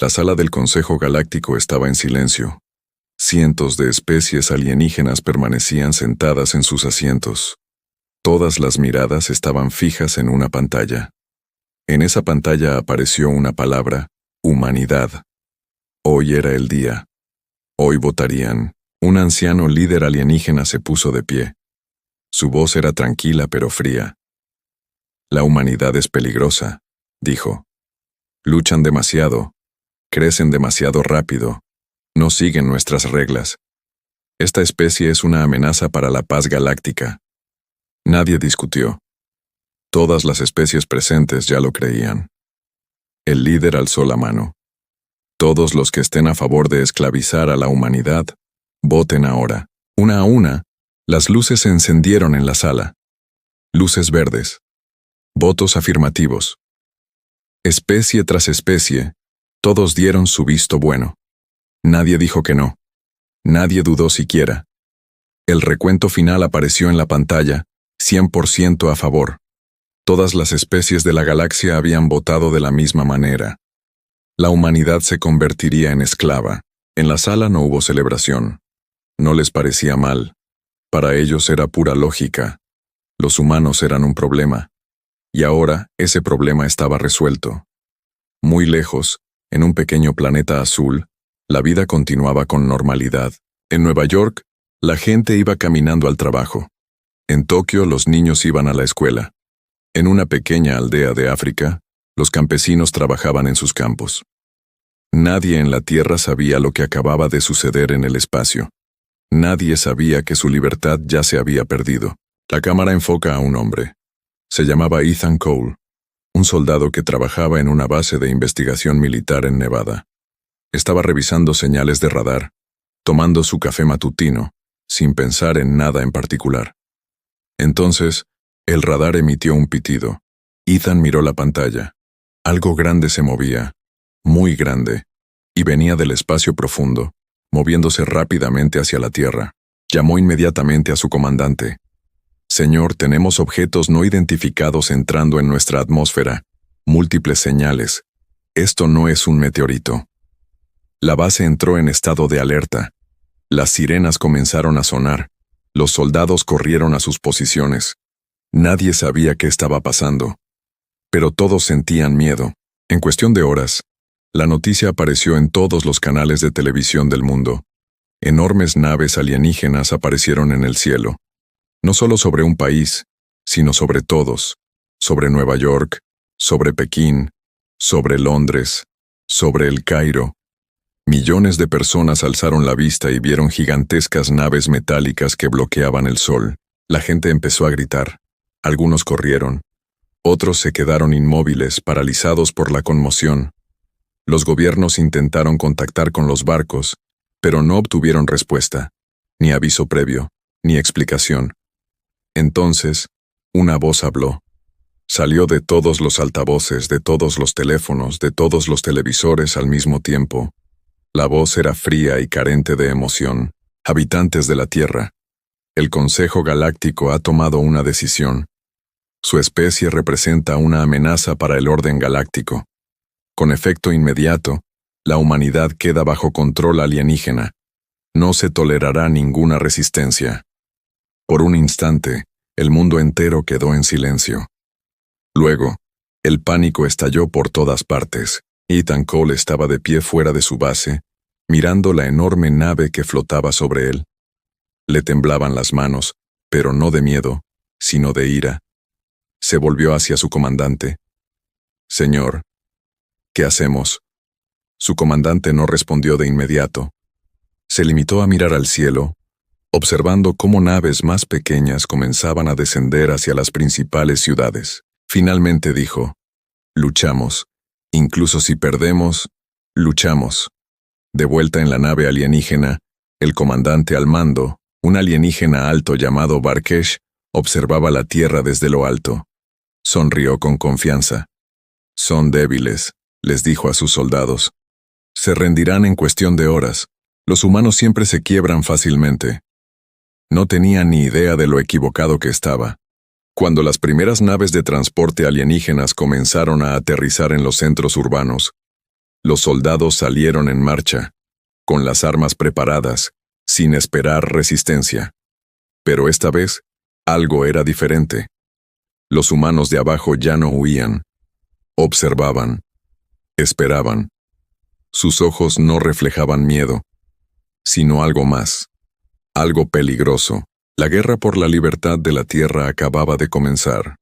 La sala del Consejo Galáctico estaba en silencio. Cientos de especies alienígenas permanecían sentadas en sus asientos. Todas las miradas estaban fijas en una pantalla. En esa pantalla apareció una palabra: humanidad. Hoy era el día. Hoy votarían. Un anciano líder alienígena se puso de pie. Su voz era tranquila pero fría. La humanidad es peligrosa, dijo. Luchan demasiado. Crecen demasiado rápido. No siguen nuestras reglas. Esta especie es una amenaza para la paz galáctica. Nadie discutió. Todas las especies presentes ya lo creían. El líder alzó la mano. Todos los que estén a favor de esclavizar a la humanidad, voten ahora. Una a una, las luces se encendieron en la sala. Luces verdes. Votos afirmativos. Especie tras especie, todos dieron su visto bueno. Nadie dijo que no. Nadie dudó siquiera. El recuento final apareció en la pantalla, 100% a favor. Todas las especies de la galaxia habían votado de la misma manera. La humanidad se convertiría en esclava. En la sala no hubo celebración. No les parecía mal. Para ellos era pura lógica. Los humanos eran un problema. Y ahora ese problema estaba resuelto. Muy lejos, en un pequeño planeta azul, la vida continuaba con normalidad. En Nueva York, la gente iba caminando al trabajo. En Tokio, los niños iban a la escuela. En una pequeña aldea de África, los campesinos trabajaban en sus campos. Nadie en la Tierra sabía lo que acababa de suceder en el espacio. Nadie sabía que su libertad ya se había perdido. La cámara enfoca a un hombre. Se llamaba Ethan Cole, un soldado que trabajaba en una base de investigación militar en Nevada. Estaba revisando señales de radar, tomando su café matutino, sin pensar en nada en particular. Entonces, el radar emitió un pitido. Ethan miró la pantalla. Algo grande se movía, muy grande, y venía del espacio profundo, moviéndose rápidamente hacia la Tierra. Llamó inmediatamente a su comandante. Señor, tenemos objetos no identificados entrando en nuestra atmósfera. Múltiples señales. Esto no es un meteorito. La base entró en estado de alerta. Las sirenas comenzaron a sonar. Los soldados corrieron a sus posiciones. Nadie sabía qué estaba pasando. Pero todos sentían miedo. En cuestión de horas, la noticia apareció en todos los canales de televisión del mundo. Enormes naves alienígenas aparecieron en el cielo. No solo sobre un país, sino sobre todos. Sobre Nueva York, sobre Pekín, sobre Londres, sobre El Cairo. Millones de personas alzaron la vista y vieron gigantescas naves metálicas que bloqueaban el sol. La gente empezó a gritar. Algunos corrieron. Otros se quedaron inmóviles, paralizados por la conmoción. Los gobiernos intentaron contactar con los barcos, pero no obtuvieron respuesta, ni aviso previo, ni explicación. Entonces, una voz habló. Salió de todos los altavoces, de todos los teléfonos, de todos los televisores al mismo tiempo. La voz era fría y carente de emoción. Habitantes de la Tierra, el Consejo Galáctico ha tomado una decisión. Su especie representa una amenaza para el orden galáctico. Con efecto inmediato, la humanidad queda bajo control alienígena. No se tolerará ninguna resistencia. Por un instante, el mundo entero quedó en silencio. Luego, el pánico estalló por todas partes. Ethan Cole estaba de pie fuera de su base, mirando la enorme nave que flotaba sobre él. Le temblaban las manos, pero no de miedo, sino de ira. Se volvió hacia su comandante. Señor, ¿qué hacemos? Su comandante no respondió de inmediato. Se limitó a mirar al cielo, observando cómo naves más pequeñas comenzaban a descender hacia las principales ciudades. Finalmente dijo: luchamos. Incluso si perdemos, luchamos. De vuelta en la nave alienígena, el comandante al mando, un alienígena alto llamado Barkesh, observaba la Tierra desde lo alto. Sonrió con confianza. Son débiles, les dijo a sus soldados. Se rendirán en cuestión de horas. Los humanos siempre se quiebran fácilmente. No tenía ni idea de lo equivocado que estaba. Cuando las primeras naves de transporte alienígenas comenzaron a aterrizar en los centros urbanos, Los soldados salieron en marcha, con las armas preparadas, sin esperar resistencia. Pero esta vez, algo era diferente. Los humanos de abajo ya no huían. Observaban. Esperaban. Sus ojos no reflejaban miedo, sino algo más. Algo peligroso. La guerra por la libertad de la Tierra acababa de comenzar.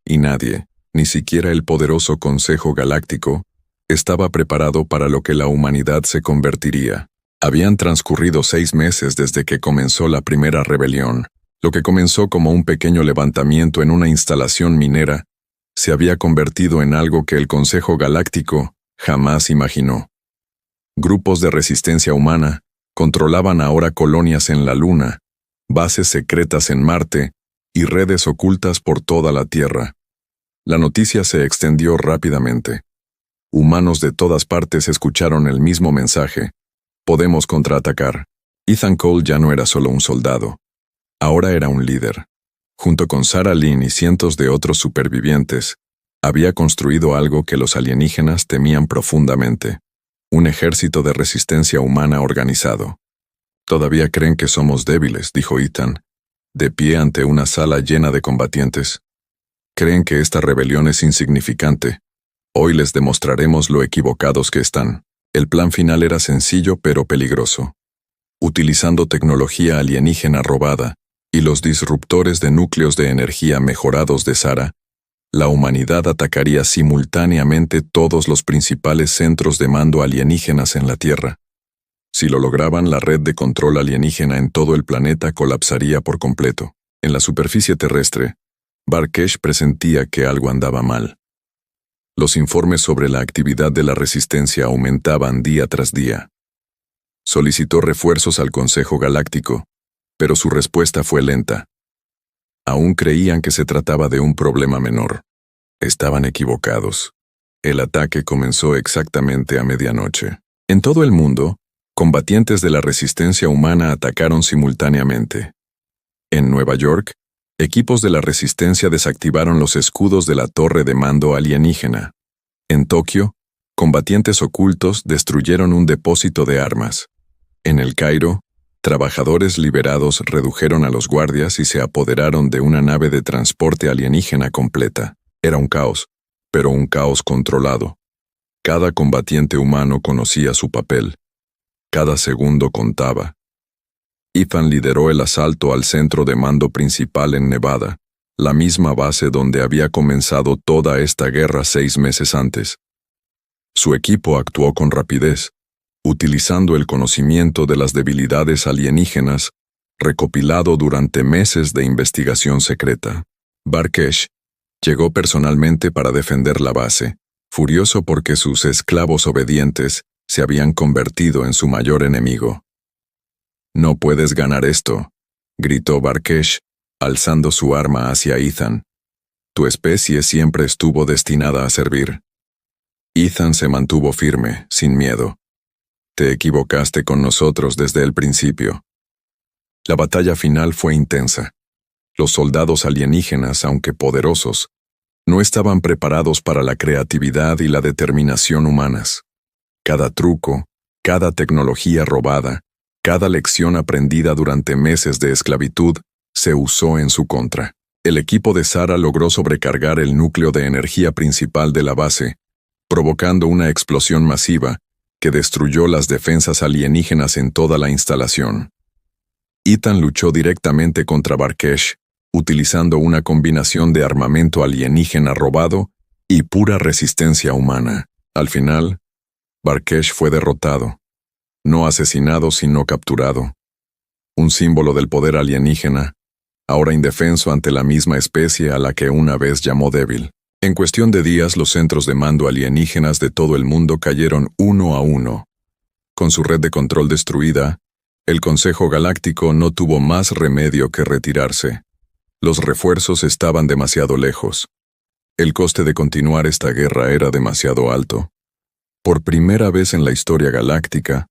Y nadie, ni siquiera el poderoso Consejo Galáctico, estaba preparado para lo que la humanidad se convertiría. Habían transcurrido 6 meses desde que comenzó la primera rebelión. Lo que comenzó como un pequeño levantamiento en una instalación minera, se había convertido en algo que el Consejo Galáctico jamás imaginó. Grupos de resistencia humana controlaban ahora colonias en la Luna, bases secretas en Marte y redes ocultas por toda la Tierra. La noticia se extendió rápidamente. Humanos de todas partes escucharon el mismo mensaje. Podemos contraatacar. Ethan Cole ya no era solo un soldado. Ahora era un líder. Junto con Sarah Lynn y cientos de otros supervivientes, había construido algo que los alienígenas temían profundamente. Un ejército de resistencia humana organizado. «Todavía creen que somos débiles», dijo Ethan, de pie ante una sala llena de combatientes. «Creen que esta rebelión es insignificante. Hoy les demostraremos lo equivocados que están». El plan final era sencillo pero peligroso. Utilizando tecnología alienígena robada y los disruptores de núcleos de energía mejorados de Sarah, la humanidad atacaría simultáneamente todos los principales centros de mando alienígenas en la Tierra. Si lo lograban, la red de control alienígena en todo el planeta colapsaría por completo. En la superficie terrestre, Barkesh presentía que algo andaba mal. Los informes sobre la actividad de la resistencia aumentaban día tras día. Solicitó refuerzos al Consejo Galáctico, pero su respuesta fue lenta. Aún creían que se trataba de un problema menor. Estaban equivocados. El ataque comenzó exactamente a medianoche. En todo el mundo, combatientes de la resistencia humana atacaron simultáneamente. En Nueva York, equipos de la resistencia desactivaron los escudos de la torre de mando alienígena. En Tokio, combatientes ocultos destruyeron un depósito de armas. En El Cairo, trabajadores liberados redujeron a los guardias y se apoderaron de una nave de transporte alienígena completa. Era un caos, pero un caos controlado. Cada combatiente humano conocía su papel. Cada segundo contaba. Ethan lideró el asalto al centro de mando principal en Nevada, la misma base donde había comenzado toda esta guerra 6 meses antes. Su equipo actuó con rapidez, utilizando el conocimiento de las debilidades alienígenas recopilado durante meses de investigación secreta. Barkesh llegó personalmente para defender la base, furioso porque sus esclavos obedientes se habían convertido en su mayor enemigo. «No puedes ganar esto», gritó Barkesh, alzando su arma hacia Ethan. «Tu especie siempre estuvo destinada a servir». Ethan se mantuvo firme, sin miedo. «Te equivocaste con nosotros desde el principio». La batalla final fue intensa. Los soldados alienígenas, aunque poderosos, no estaban preparados para la creatividad y la determinación humanas. Cada truco, cada tecnología robada, cada lección aprendida durante meses de esclavitud se usó en su contra. El equipo de Sarah logró sobrecargar el núcleo de energía principal de la base, provocando una explosión masiva que destruyó las defensas alienígenas en toda la instalación. Ethan luchó directamente contra Barkesh, utilizando una combinación de armamento alienígena robado y pura resistencia humana. Al final, Barkesh fue derrotado, no asesinado sino capturado. Un símbolo del poder alienígena, ahora indefenso ante la misma especie a la que una vez llamó débil. En cuestión de días, los centros de mando alienígenas de todo el mundo cayeron uno a uno. Con su red de control destruida, el Consejo Galáctico no tuvo más remedio que retirarse. Los refuerzos estaban demasiado lejos. El coste de continuar esta guerra era demasiado alto. Por primera vez en la historia galáctica,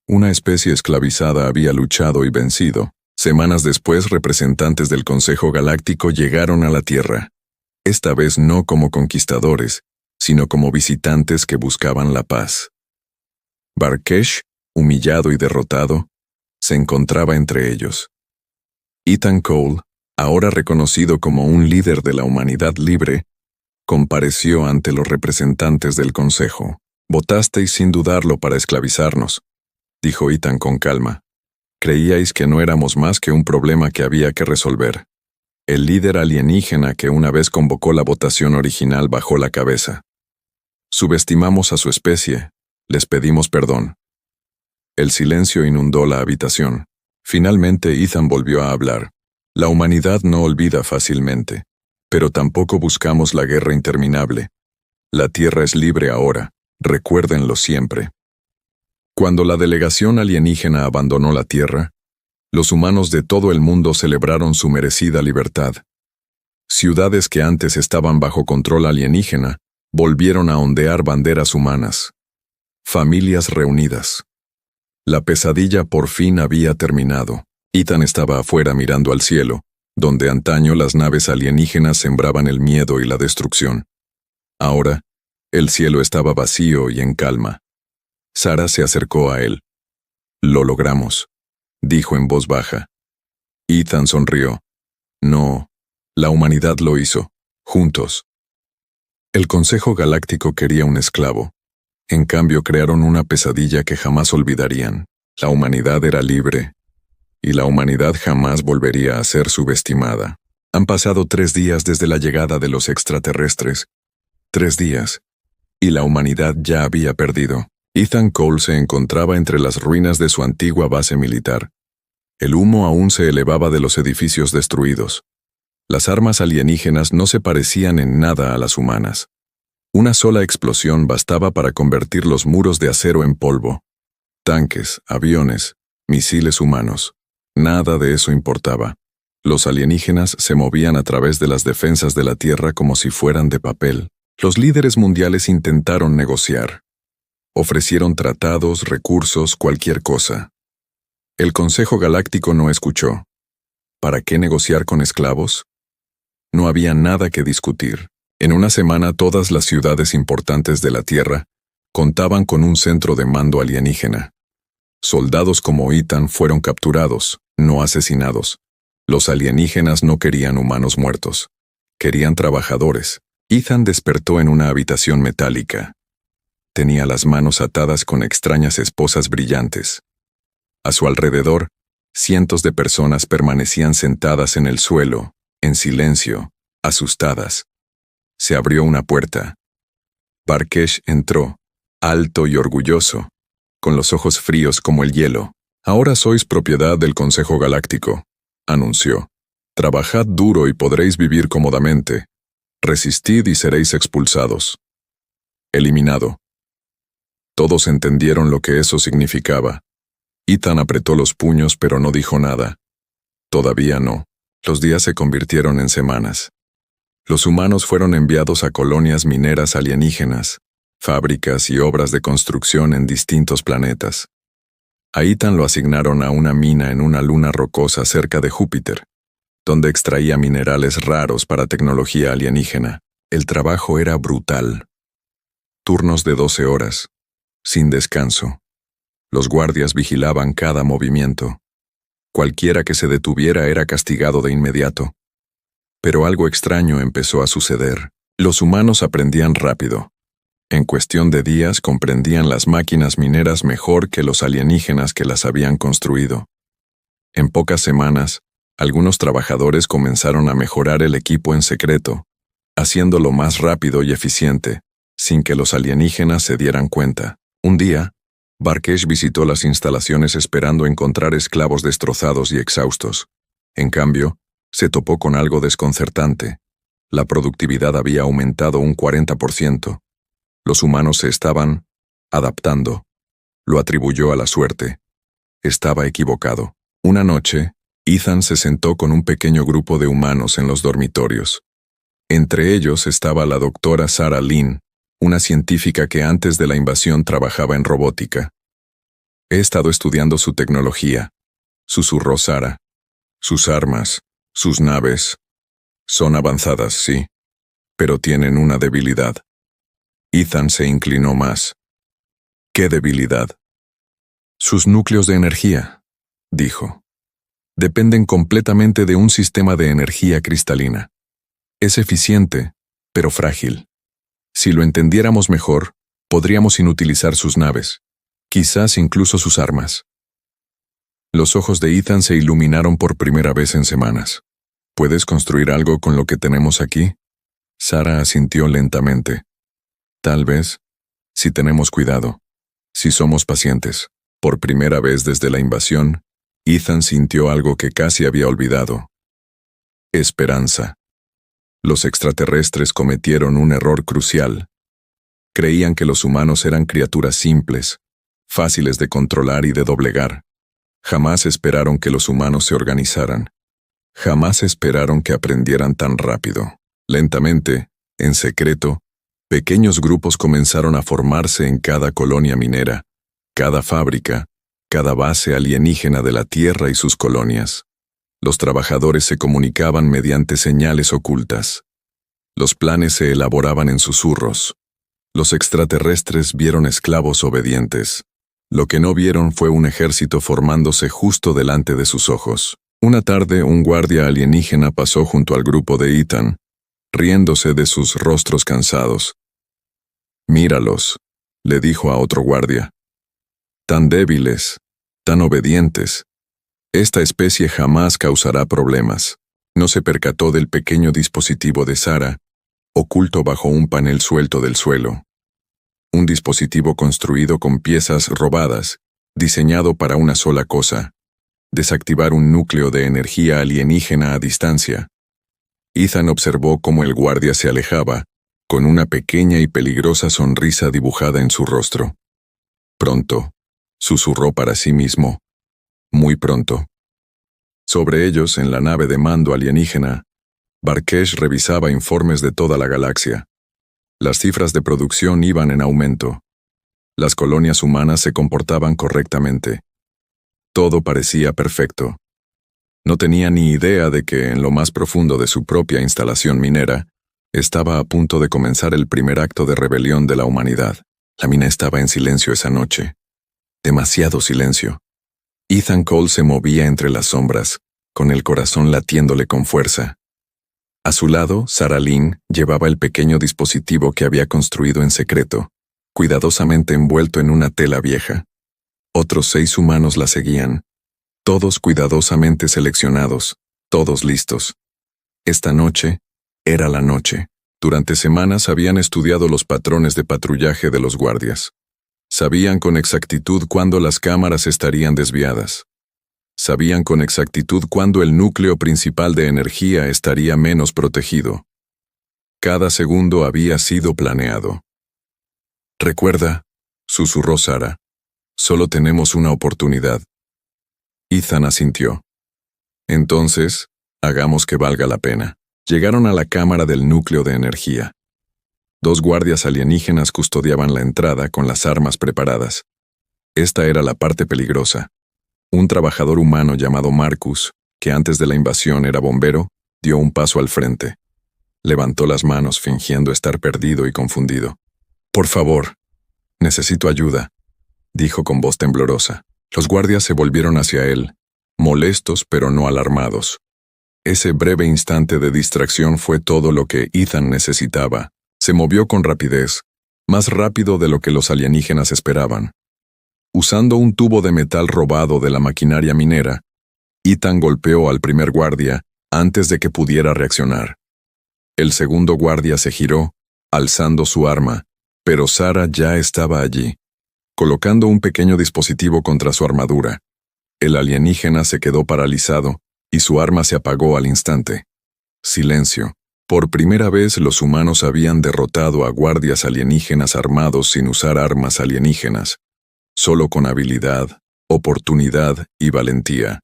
una especie esclavizada había luchado y vencido. Semanas después, representantes del Consejo Galáctico llegaron a la Tierra. Esta vez no como conquistadores, sino como visitantes que buscaban la paz. Barkesh, humillado y derrotado, se encontraba entre ellos. Ethan Cole, ahora reconocido como un líder de la humanidad libre, compareció ante los representantes del Consejo. «Votasteis sin dudarlo para esclavizarnos», dijo Ethan con calma. «Creíais que no éramos más que un problema que había que resolver». El líder alienígena que una vez convocó la votación original bajó la cabeza. «Subestimamos a su especie. Les pedimos perdón». El silencio inundó la habitación. Finalmente Ethan volvió a hablar. «La humanidad no olvida fácilmente, pero tampoco buscamos la guerra interminable. La Tierra es libre ahora, recuérdenlo siempre». Cuando la delegación alienígena abandonó la Tierra, los humanos de todo el mundo celebraron su merecida libertad. Ciudades que antes estaban bajo control alienígena volvieron a ondear banderas humanas. Familias reunidas. La pesadilla por fin había terminado. Ethan estaba afuera mirando al cielo, donde antaño las naves alienígenas sembraban el miedo y la destrucción. Ahora, el cielo estaba vacío y en calma. Sarah se acercó a él. «Lo logramos», dijo en voz baja. Ethan sonrió. «No, la humanidad lo hizo, juntos». El Consejo Galáctico quería un esclavo. En cambio crearon una pesadilla que jamás olvidarían. La humanidad era libre, y la humanidad jamás volvería a ser subestimada. Han pasado 3 días desde la llegada de los extraterrestres. 3 días, y la humanidad ya había perdido. Ethan Cole se encontraba entre las ruinas de su antigua base militar. El humo aún se elevaba de los edificios destruidos. Las armas alienígenas no se parecían en nada a las humanas. Una sola explosión bastaba para convertir los muros de acero en polvo. Tanques, aviones, misiles humanos. Nada de eso importaba. Los alienígenas se movían a través de las defensas de la Tierra como si fueran de papel. Los líderes mundiales intentaron negociar. Ofrecieron tratados, recursos, cualquier cosa. El Consejo Galáctico no escuchó. ¿Para qué negociar con esclavos? No había nada que discutir. En una semana todas las ciudades importantes de la Tierra contaban con un centro de mando alienígena. Soldados como Ethan fueron capturados, no asesinados. Los alienígenas no querían humanos muertos. Querían trabajadores. Ethan despertó en una habitación metálica. Tenía las manos atadas con extrañas esposas brillantes. A su alrededor, cientos de personas permanecían sentadas en el suelo, en silencio, asustadas. Se abrió una puerta. Barkesh entró, alto y orgulloso, con los ojos fríos como el hielo. «Ahora sois propiedad del Consejo Galáctico», anunció. «Trabajad duro y podréis vivir cómodamente. Resistid y seréis expulsados». Eliminado. Todos entendieron lo que eso significaba. Ethan apretó los puños pero no dijo nada. Todavía no. Los días se convirtieron en semanas. Los humanos fueron enviados a colonias mineras alienígenas, fábricas y obras de construcción en distintos planetas. A Ethan lo asignaron a una mina en una luna rocosa cerca de Júpiter, donde extraía minerales raros para tecnología alienígena. El trabajo era brutal. Turnos de 12 horas, sin descanso. Los guardias vigilaban cada movimiento. Cualquiera que se detuviera era castigado de inmediato. Pero algo extraño empezó a suceder. Los humanos aprendían rápido. En cuestión de días comprendían las máquinas mineras mejor que los alienígenas que las habían construido. En pocas semanas, algunos trabajadores comenzaron a mejorar el equipo en secreto, haciéndolo más rápido y eficiente, sin que los alienígenas se dieran cuenta. Un día, Barkesh visitó las instalaciones esperando encontrar esclavos destrozados y exhaustos. En cambio, se topó con algo desconcertante. La productividad había aumentado un 40%. Los humanos se estaban adaptando. Lo atribuyó a la suerte. Estaba equivocado. Una noche, Ethan se sentó con un pequeño grupo de humanos en los dormitorios. Entre ellos estaba la doctora Sarah Lynn, una científica que antes de la invasión trabajaba en robótica. «He estado estudiando su tecnología», susurró Sarah. «Sus armas, sus naves, son avanzadas, sí, pero tienen una debilidad». Ethan se inclinó más. «¿Qué debilidad?», Sus núcleos de energía, dijo, dependen completamente de un sistema de energía cristalina. Es eficiente, pero frágil. Si lo entendiéramos mejor, podríamos inutilizar sus naves, quizás incluso sus armas. Los ojos de Ethan se iluminaron por primera vez en semanas. ¿Puedes construir algo con lo que tenemos aquí? Sara asintió lentamente. Tal vez, si tenemos cuidado, si somos pacientes. Por primera vez desde la invasión, Ethan sintió algo que casi había olvidado. Esperanza. Los extraterrestres cometieron un error crucial. Creían que los humanos eran criaturas simples, fáciles de controlar y de doblegar. Jamás esperaron que los humanos se organizaran. Jamás esperaron que aprendieran tan rápido. Lentamente, en secreto, pequeños grupos comenzaron a formarse en cada colonia minera, cada fábrica, cada base alienígena de la Tierra y sus colonias. Los trabajadores se comunicaban mediante señales ocultas. Los planes se elaboraban en susurros. Los extraterrestres vieron esclavos obedientes. Lo que no vieron fue un ejército formándose justo delante de sus ojos. Una tarde, un guardia alienígena pasó junto al grupo de Ethan, riéndose de sus rostros cansados. «Míralos», le dijo a otro guardia. «Tan débiles, tan obedientes. Esta especie jamás causará problemas». No se percató del pequeño dispositivo de Sara, oculto bajo un panel suelto del suelo. Un dispositivo construido con piezas robadas, diseñado para una sola cosa: desactivar un núcleo de energía alienígena a distancia. Ethan observó cómo el guardia se alejaba, con una pequeña y peligrosa sonrisa dibujada en su rostro. Pronto, susurró para sí mismo. Muy pronto. Sobre ellos, en la nave de mando alienígena, Barkesh revisaba informes de toda la galaxia. Las cifras de producción iban en aumento. Las colonias humanas se comportaban correctamente. Todo parecía perfecto. No tenía ni idea de que, en lo más profundo de su propia instalación minera, estaba a punto de comenzar el primer acto de rebelión de la humanidad. La mina estaba en silencio esa noche. Demasiado silencio. Ethan Cole se movía entre las sombras, con el corazón latiéndole con fuerza. A su lado, Sara Lynn llevaba el pequeño dispositivo que había construido en secreto, cuidadosamente envuelto en una tela vieja. Otros 6 humanos la seguían, todos cuidadosamente seleccionados, todos listos. Esta noche era la noche. Durante semanas habían estudiado los patrones de patrullaje de los guardias. Sabían con exactitud cuándo las cámaras estarían desviadas. Sabían con exactitud cuándo el núcleo principal de energía estaría menos protegido. Cada segundo había sido planeado. «Recuerda», susurró Sara, «solo tenemos una oportunidad». Ethan asintió. «Entonces, hagamos que valga la pena». Llegaron a la cámara del núcleo de energía. 2 guardias alienígenas custodiaban la entrada con las armas preparadas. Esta era la parte peligrosa. Un trabajador humano llamado Marcus, que antes de la invasión era bombero, dio un paso al frente. Levantó las manos fingiendo estar perdido y confundido. «Por favor, necesito ayuda», dijo con voz temblorosa. Los guardias se volvieron hacia él, molestos pero no alarmados. Ese breve instante de distracción fue todo lo que Ethan necesitaba. Se movió con rapidez, más rápido de lo que los alienígenas esperaban. Usando un tubo de metal robado de la maquinaria minera, Ethan golpeó al primer guardia antes de que pudiera reaccionar. El segundo guardia se giró, alzando su arma, pero Sara ya estaba allí, colocando un pequeño dispositivo contra su armadura. El alienígena se quedó paralizado, y su arma se apagó al instante. Silencio. Por primera vez los humanos habían derrotado a guardias alienígenas armados sin usar armas alienígenas, solo con habilidad, oportunidad y valentía.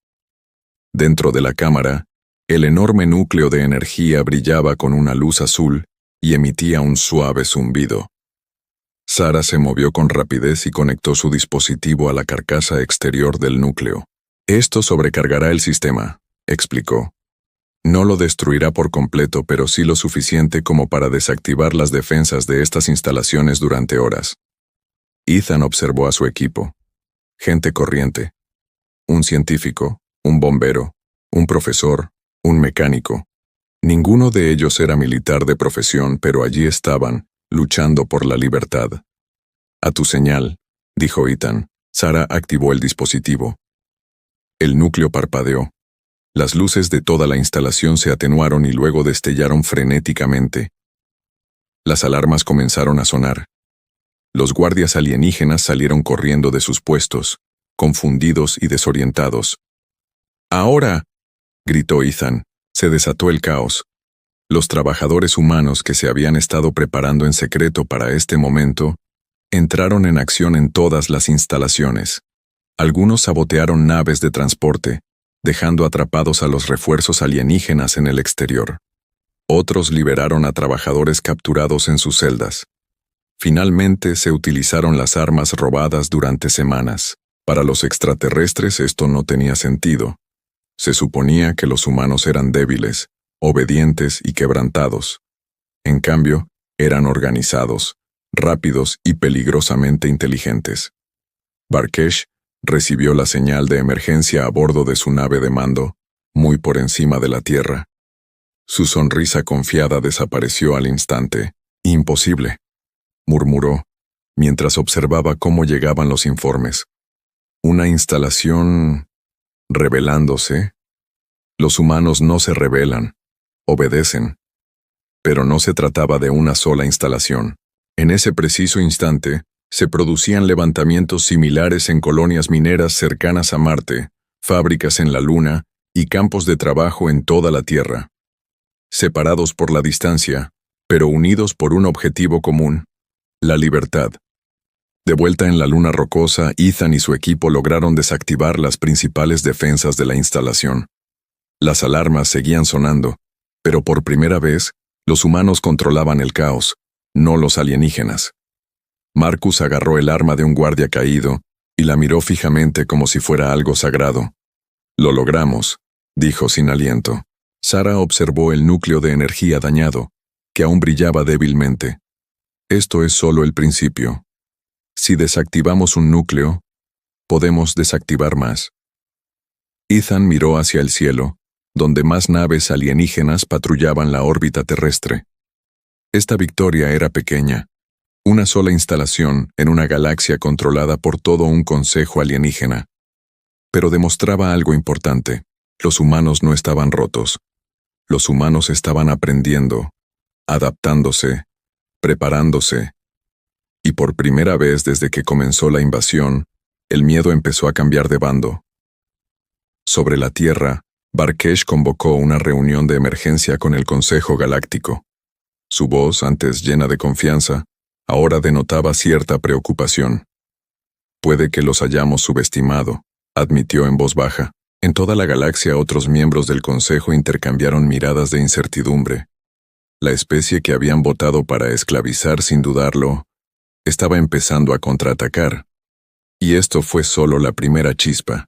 Dentro de la cámara, el enorme núcleo de energía brillaba con una luz azul y emitía un suave zumbido. Sara se movió con rapidez y conectó su dispositivo a la carcasa exterior del núcleo. «Esto sobrecargará el sistema», explicó. «No lo destruirá por completo, pero sí lo suficiente como para desactivar las defensas de estas instalaciones durante horas». Ethan observó a su equipo. gente corriente. Un científico, un bombero, un profesor, un mecánico. Ninguno de ellos era militar de profesión, pero allí estaban, luchando por la libertad. A tu señal, dijo Ethan. Sara activó el dispositivo. El núcleo parpadeó. Las luces de toda la instalación se atenuaron y luego destellaron frenéticamente. Las alarmas comenzaron a sonar. Los guardias alienígenas salieron corriendo de sus puestos, confundidos y desorientados. ¡Ahora!, gritó Ethan. Se desató el caos. Los trabajadores humanos que se habían estado preparando en secreto para este momento entraron en acción en todas las instalaciones. Algunos sabotearon naves de transporte, dejando atrapados a los refuerzos alienígenas en el exterior. Otros liberaron a trabajadores capturados en sus celdas. Finalmente se utilizaron las armas robadas durante semanas. Para los extraterrestres esto no tenía sentido. Se suponía que los humanos eran débiles, obedientes y quebrantados. En cambio, eran organizados, rápidos y peligrosamente inteligentes. Barkesh recibió la señal de emergencia a bordo de su nave de mando, muy por encima de la Tierra. Su sonrisa confiada desapareció al instante. «Imposible», murmuró, mientras observaba cómo llegaban los informes. «Una instalación rebelándose». Los humanos no se rebelan, obedecen. Pero no se trataba de una sola instalación. En ese preciso instante, se producían levantamientos similares en colonias mineras cercanas a Marte, fábricas en la Luna y campos de trabajo en toda la Tierra. Separados por la distancia, pero unidos por un objetivo común: la libertad. De vuelta en la Luna rocosa, Ethan y su equipo lograron desactivar las principales defensas de la instalación. Las alarmas seguían sonando, pero por primera vez, los humanos controlaban el caos, no los alienígenas. Marcus agarró el arma de un guardia caído y la miró fijamente como si fuera algo sagrado. «Lo logramos», dijo sin aliento. Sara observó el núcleo de energía dañado, que aún brillaba débilmente. «Esto es solo el principio. Si desactivamos un núcleo, podemos desactivar más». Ethan miró hacia el cielo, donde más naves alienígenas patrullaban la órbita terrestre. Esta victoria era pequeña. Una sola instalación en una galaxia controlada por todo un consejo alienígena. Pero demostraba algo importante. Los humanos no estaban rotos. Los humanos estaban aprendiendo, adaptándose, preparándose. Y por primera vez desde que comenzó la invasión, el miedo empezó a cambiar de bando. Sobre la Tierra, Barkesh convocó una reunión de emergencia con el Consejo Galáctico. Su voz, antes llena de confianza, ahora denotaba cierta preocupación. «Puede que los hayamos subestimado», admitió en voz baja. En toda la galaxia otros miembros del Consejo intercambiaron miradas de incertidumbre. La especie que habían votado para esclavizar sin dudarlo, estaba empezando a contraatacar. Y esto fue solo la primera chispa.